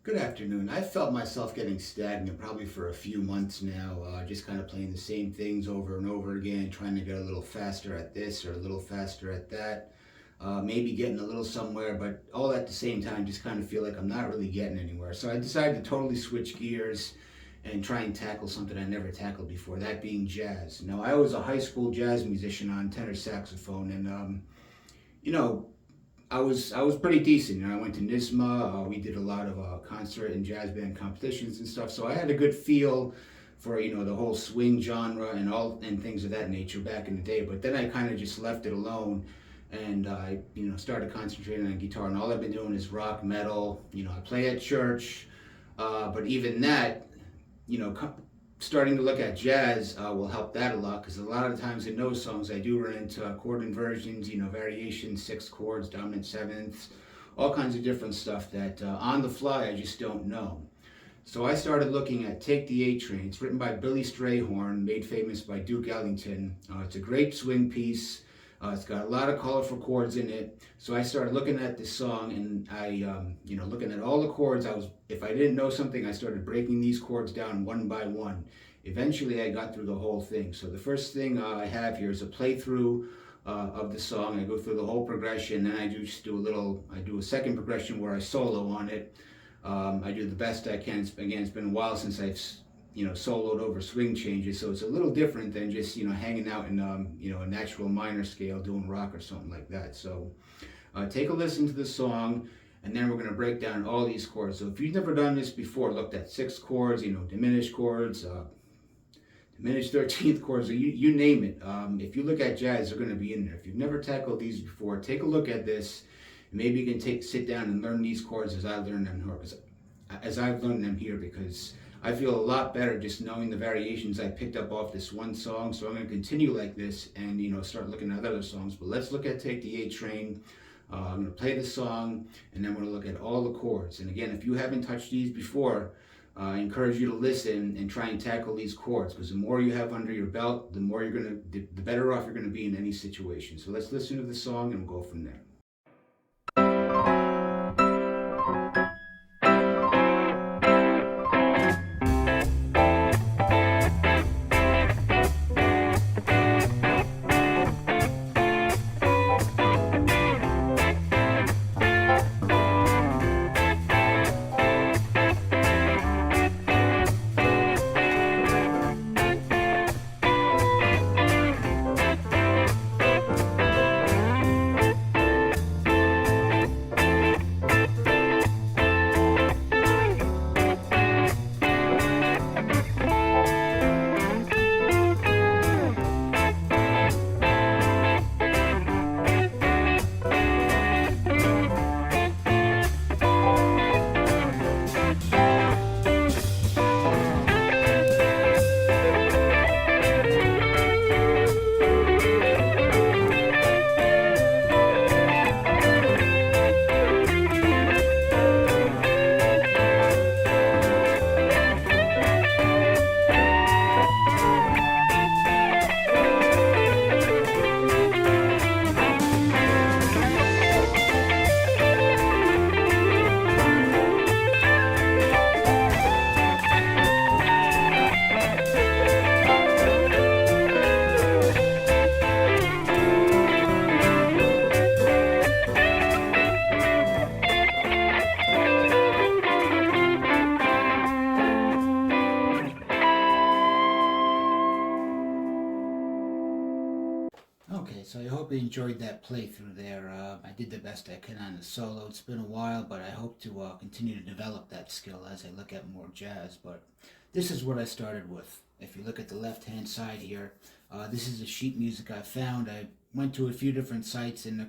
Good afternoon. I felt myself getting stagnant probably for a few months now, just kind of playing the same things over and over again, trying to get a little faster at this or a little faster at that. Maybe getting a little somewhere, but all at the same time, just kind of feel like I'm not really getting anywhere. So I decided to totally switch gears and try and tackle something I never tackled before, that being jazz. Now, I was a high school jazz musician on tenor saxophone, and you know, I was pretty decent. I went to NISMA. We did a lot of concert and jazz band competitions and stuff. So I had a good feel for the whole swing genre and things of that nature back in the day. But then I kind of just left it alone, and I started concentrating on guitar. And all I've been doing is rock, metal. I play at church, but even that, you know, starting to look at jazz will help that a lot, because a lot of times in those songs I do run into chord inversions, variations, sixth chords, dominant sevenths, all kinds of different stuff that on the fly I just don't know. So I started looking at Take the A Train. It's written by Billy Strayhorn, made famous by Duke Ellington. It's a great swing piece. It's got a lot of colorful chords in it. So I started looking at this song, and looking at all the chords. If I didn't know something, I started breaking these chords down one by one. Eventually, I got through the whole thing. So the first thing I have here is a playthrough of the song. I go through the whole progression, then I do a second progression where I solo on it. I do the best I can. Again, it's been a while since I've soloed over swing changes, so it's a little different than just hanging out in a natural minor scale doing rock or something like that. So take a listen to the song, and then we're going to break down all these chords. So if you've never done this before, looked at sixth chords, diminished chords, diminished 13th chords, you name it. If you look at jazz, they're going to be in there. If you've never tackled these before, take a look at this. Maybe you can sit down and learn these chords as I've learned them here, because I feel a lot better just knowing the variations I picked up off this one song. So I'm going to continue like this and start looking at other songs. But let's look at Take the A Train. I'm going to play the song, and then we're going to look at all the chords. And again, if you haven't touched these before, I encourage you to listen and try and tackle these chords, because the more you have under your belt, the better off you're going to be in any situation. So let's listen to the song and we'll go from there. Okay, so I hope you enjoyed that playthrough there. I did the best I could on the solo. It's been a while, but I hope to continue to develop that skill as I look at more jazz. But this is what I started with. If you look at the left-hand side here, this is the sheet music I found. I went to a few different sites, and there's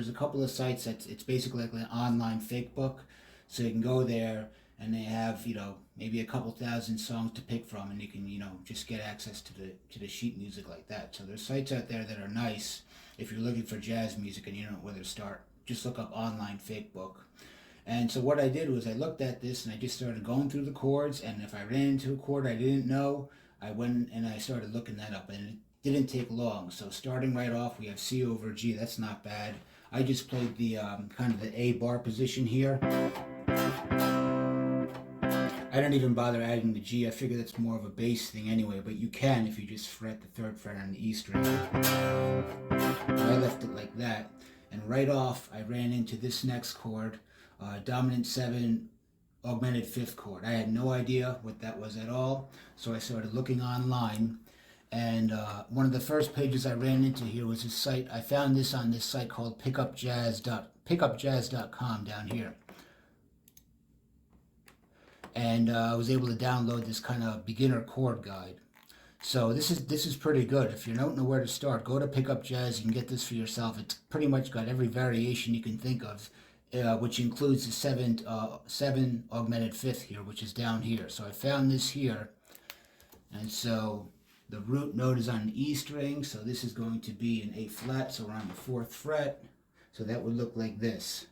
a couple of sites it's basically like an online fake book. So you can go there, and they have maybe a couple thousand songs to pick from, and you can just get access to the sheet music like that. So there's sites out there that are nice if you're looking for jazz music and you don't know where to start. Just look up online fake book. And so what I did was I looked at this and I just started going through the chords, and if I ran into a chord I didn't know, I went and I started looking that up, and it didn't take long. So starting right off, we have C over G. That's not bad. I just played the kind of the A bar position here. I didn't even bother adding the G. I figure that's more of a bass thing anyway, but you can if you just fret the 3rd fret on the E string. I left it like that, and right off I ran into this next chord, dominant 7, augmented 5th chord. I had no idea what that was at all, so I started looking online, and one of the first pages I ran into here was a site. I found this on this site called pickupjazz.com down here, and I was able to download this kind of beginner chord guide. So this is pretty good. If you don't know where to start, go to Pick Up Jazz. You can get this for yourself. It's pretty much got every variation you can think of, which includes the 7 augmented 5th here, which is down here. So I found this here, and so the root note is on an E string, so this is going to be an A flat, so we're on the 4th fret. So that would look like this.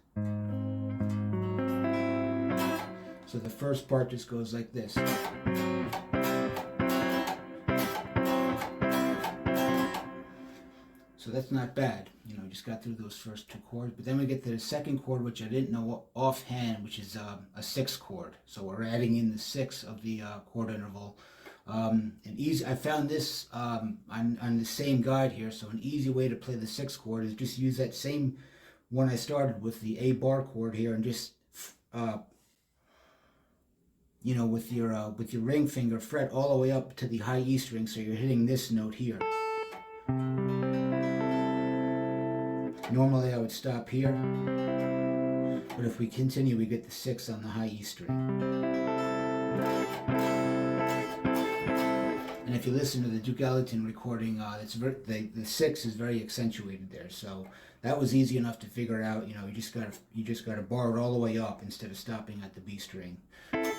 So the first part just goes like this. So that's not bad, you know, just got through those first 2 chords. But then we get to the second chord, which I didn't know offhand, which is a 6th chord. So we're adding in the 6 of the chord interval. And easy, I found this on the same guide here. So an easy way to play the 6th chord is just use that same one I started with, the A bar chord here, and just you know, with your ring finger, fret all the way up to the high E string, so you're hitting this note here. Normally I would stop here, but if we continue, we get the 6 on the high E string. And if you listen to the Duke Ellington recording, the 6 is very accentuated there. So that was easy enough to figure out. You know, you just gotta bar it all the way up instead of stopping at the B string. And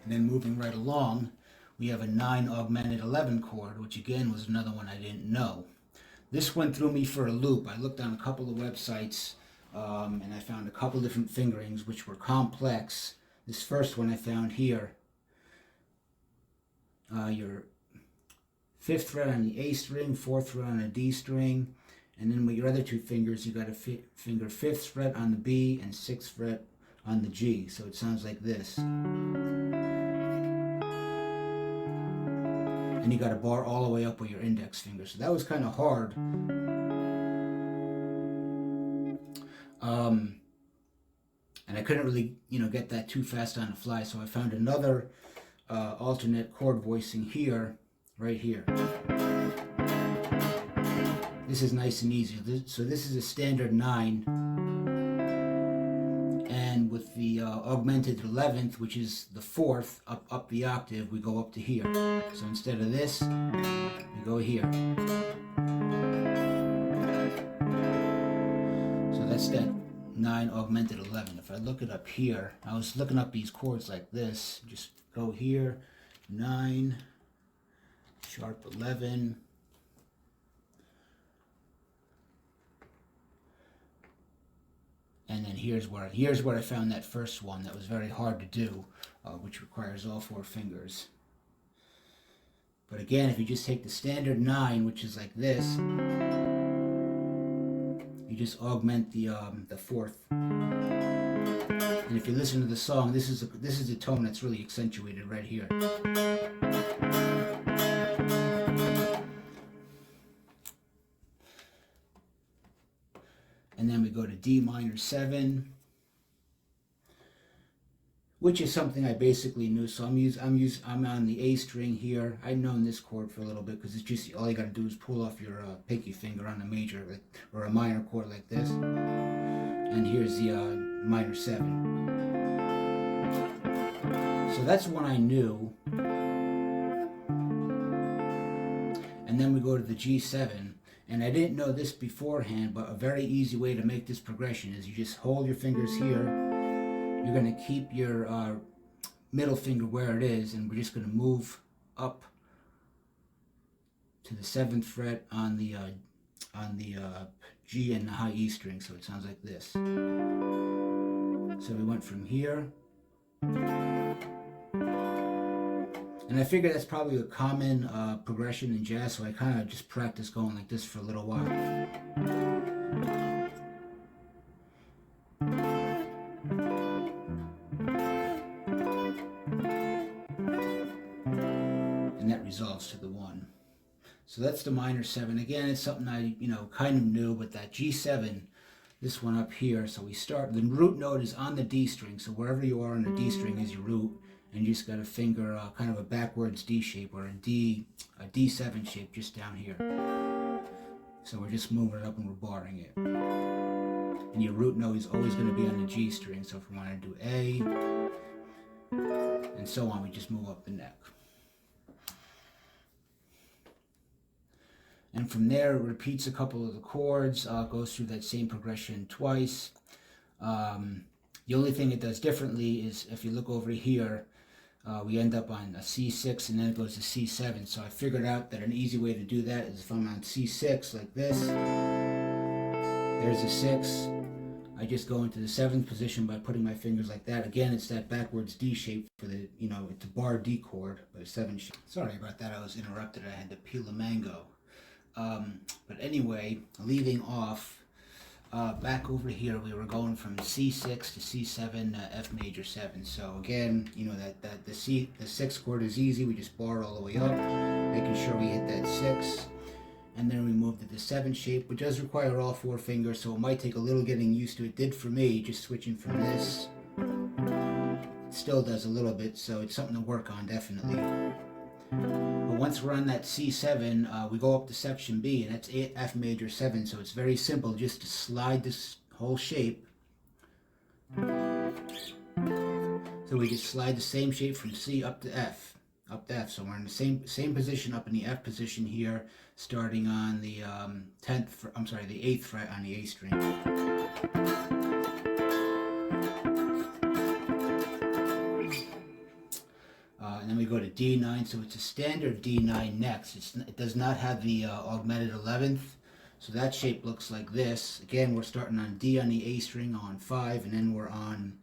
then moving right along, we have a 9 augmented 11 chord, which again was another one I didn't know. This went through me for a loop. I looked on a couple of websites, and I found a couple different fingerings which were complex. This first one I found here, your 5th fret on the A string, 4th fret on a D string, and then with your other 2 fingers, you got to finger 5th fret on the B and 6th fret on the G. So it sounds like this. And you got to bar all the way up with your index finger. So that was kind of hard. And I couldn't really, you know, get that too fast on the fly. So I found another alternate chord voicing here, right here. This is nice and easy. So this is a standard 9. And with the augmented 11th, which is the 4th, up the octave, we go up to here. So instead of this, we go here. So that's that 9 augmented 11. If I look it up here, I was looking up these chords like this. Just go here, 9, sharp 11. And then here's where I found that first one that was very hard to do, which requires all 4 fingers. But again, if you just take the standard 9, which is like this, you just augment the 4th. And if you listen to the song, this is a tone that's really accentuated right here. And then we go to D minor 7, which is something I basically knew. So I'm on the A string here. I've known this chord for a little bit because it's just all you got to do is pull off your pinky finger on a major or a minor chord like this. And here's the minor 7. So that's one I knew. And then we go to the G7. And I didn't know this beforehand, but a very easy way to make this progression is you just hold your fingers here. You're going to keep your middle finger where it is, and we're just going to move up to the 7th fret on the G and the high E string, so it sounds like this. So we went from here. And I figured that's probably a common progression in jazz, so I kind of just practiced going like this for a little while. So that's the minor 7. Again, it's something I, kind of knew, but that G7, this one up here, so we start, the root note is on the D string, so wherever you are on the D string is your root, and you just got to finger kind of a backwards D shape, or a D7 shape just down here. So we're just moving it up and we're barring it. And your root note is always going to be on the G string, so if we want to do A, and so on, we just move up the neck. And from there, it repeats a couple of the chords, goes through that same progression twice. The only thing it does differently is if you look over here, we end up on a C6 and then it goes to C7. So I figured out that an easy way to do that is if I'm on C6 like this, there's a 6. I just go into the 7th position by putting my fingers like that. Again, it's that backwards D shape for the, it's a bar D chord, but a 7 shape. Sorry about that, I was interrupted. I had to peel a mango. But anyway, leaving off, back over here, we were going from C6 to C7, F major 7. So again, that the 6th chord is easy. We just bar all the way up, making sure we hit that 6. And then we move to the 7 shape, which does require all 4 fingers, so it might take a little getting used to. It did for me, just switching from this. It still does a little bit, so it's something to work on, definitely. But once we're on that C7, we go up to section B, and that's F major 7, so it's very simple just to slide this whole shape. So we just slide the same shape from C up to F, so we're in the same position up in the F position here, starting on the the 8th fret on the A string. And then we go to D9, so it's a standard D9 next. It does not have the augmented 11th, so that shape looks like this. Again, we're starting on D on the A string on 5, and then we're on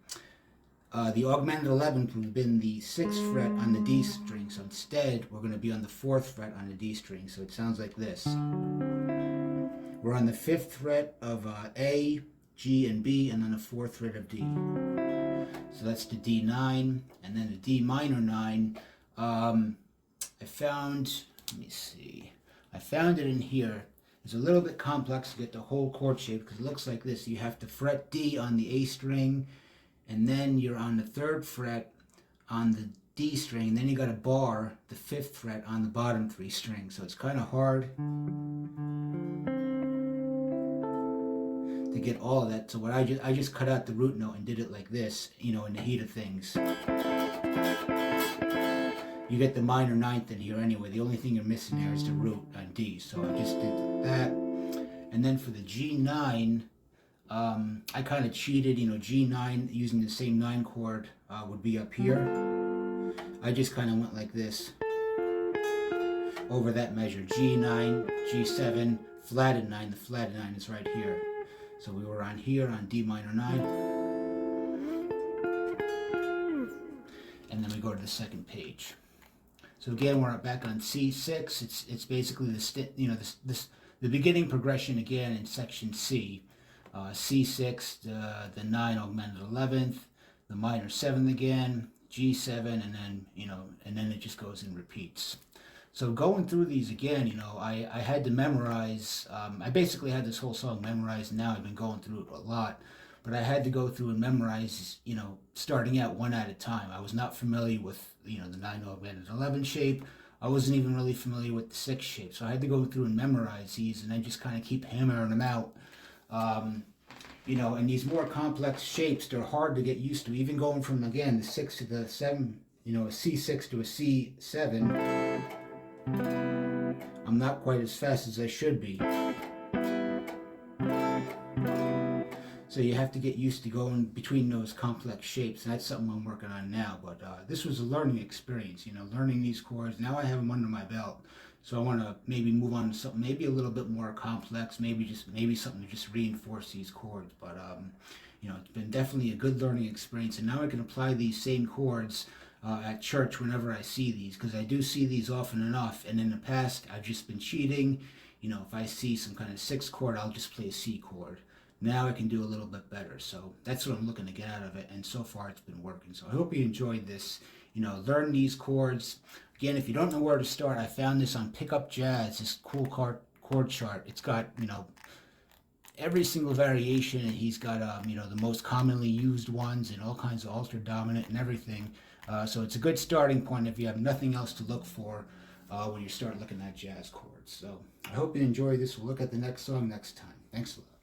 the augmented 11th would have been the 6th fret on the D string, so instead we're going to be on the 4th fret on the D string, so it sounds like this. We're on the 5th fret of A, G, and B, and then the 4th fret of D. So that's the D9, and then the D minor 9. I found it in here. It's a little bit complex to get the whole chord shape because it looks like this. You have to fret D on the A string, and then you're on the 3rd fret on the D string, and then you got to bar the 5th fret on the bottom 3 strings. So it's kind of hard to get all of that. So what I just cut out the root note and did it like this, in the heat of things. You get the minor 9th in here anyway. The only thing you're missing there is the root on D. So I just did that. And then for the G9, I kind of cheated. G9 using the same 9 chord would be up here. I just kind of went like this over that measure. G9, G7, flatted 9. The flatted 9 is right here. So we were on here on D minor 9. And then we go to the 2nd page. So again, we're back on C6. It's basically the beginning progression again in section C. C6, the 9 augmented 11th, the minor 7th again, G7, and then it just goes and repeats. So going through these again, I had to memorize. I basically had this whole song memorized, and now I've been going through it a lot. But I had to go through and memorize, starting out one at a time. I was not familiar with, the 9 augmented 11 shape. I wasn't even really familiar with the 6 shape. So I had to go through and memorize these, and then just kind of keep hammering them out. And these more complex shapes, they're hard to get used to. Even going from, again, the 6 to the 7, a C6 to a C7, I'm not quite as fast as I should be. So you have to get used to going between those complex shapes, and that's something I'm working on now. But this was a learning experience, learning these chords. Now I have them under my belt, so I want to maybe move on to something maybe a little bit more complex, maybe something to just reinforce these chords. But it's been definitely a good learning experience, and now I can apply these same chords at church whenever I see these, because I do see these often enough. And in the past, I've just been cheating. If I see some kind of 6th chord, I'll just play a C chord. Now I can do a little bit better. So that's what I'm looking to get out of it. And so far it's been working. So I hope you enjoyed this. Learn these chords. Again, if you don't know where to start, I found this on Pickup Jazz, this cool chord chart. It's got, every single variation, and he's got, the most commonly used ones and all kinds of altered dominant and everything. So it's a good starting point if you have nothing else to look for when you start looking at jazz chords. So I hope you enjoy this. We'll look at the next song next time. Thanks a lot.